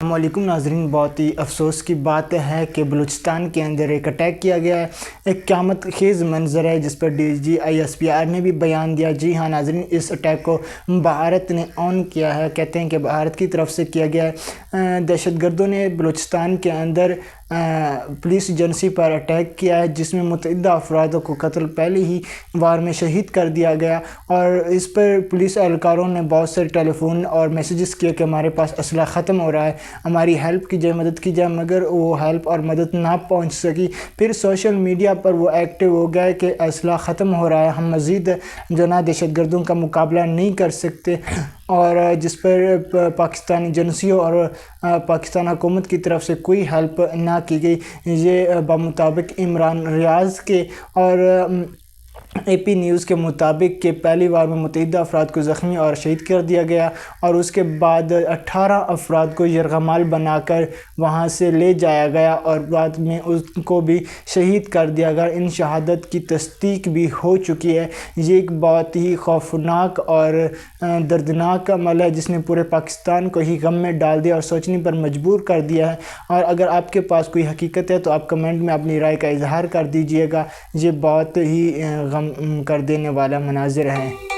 السلام علیکم ناظرین، بہت ہی افسوس کی بات ہے کہ بلوچستان کے اندر ایک اٹیک کیا گیا ہے۔ ایک قیامت خیز منظر ہے جس پر DGI نے بھی بیان دیا۔ جی ہاں ناظرین، اس اٹیک کو بھارت نے آن کیا ہے، کہتے ہیں کہ بھارت کی طرف سے کیا گیا ہے۔ دہشت گردوں نے بلوچستان کے اندر پولیس ایجنسی پر اٹیک کیا ہے، جس میں متعدد افراد کو قتل پہلے ہی وار میں شہید کر دیا گیا، اور اس پر پولیس اہلکاروں نے بہت سے ٹیلی فون اور میسیجز کیے کہ ہمارے پاس اسلحہ ختم ہو رہا ہے، ہماری ہیلپ کیجئے، مدد کیجئے، مگر وہ ہیلپ اور مدد نہ پہنچ سکی۔ پھر سوشل میڈیا پر وہ ایکٹیو ہو گئے کہ اسلحہ ختم ہو رہا ہے، ہم مزید دہشت گردوں کا مقابلہ نہیں کر سکتے، اور جس پر پاکستانی ایجنسیوں اور پاکستان حکومت کی طرف سے کوئی ہیلپ نہ کی گئی۔ یہ بمطابق عمران ریاض کے اور AP نیوز کے مطابق کہ پہلی بار میں متعدد افراد کو زخمی اور شہید کر دیا گیا، اور اس کے بعد 18 افراد کو یرغمال بنا کر وہاں سے لے جایا گیا اور بعد میں اس کو بھی شہید کر دیا گیا۔ ان شہادت کی تصدیق بھی ہو چکی ہے۔ یہ ایک بہت ہی خوفناک اور دردناک عمل ہے جس نے پورے پاکستان کو ہی غم میں ڈال دیا اور سوچنے پر مجبور کر دیا ہے۔ اور اگر آپ کے پاس کوئی حقیقت ہے تو آپ کمنٹ میں اپنی رائے کا اظہار کر دیجئے گا۔ یہ بہت ہی غم کر دینے والا مناظر ہے۔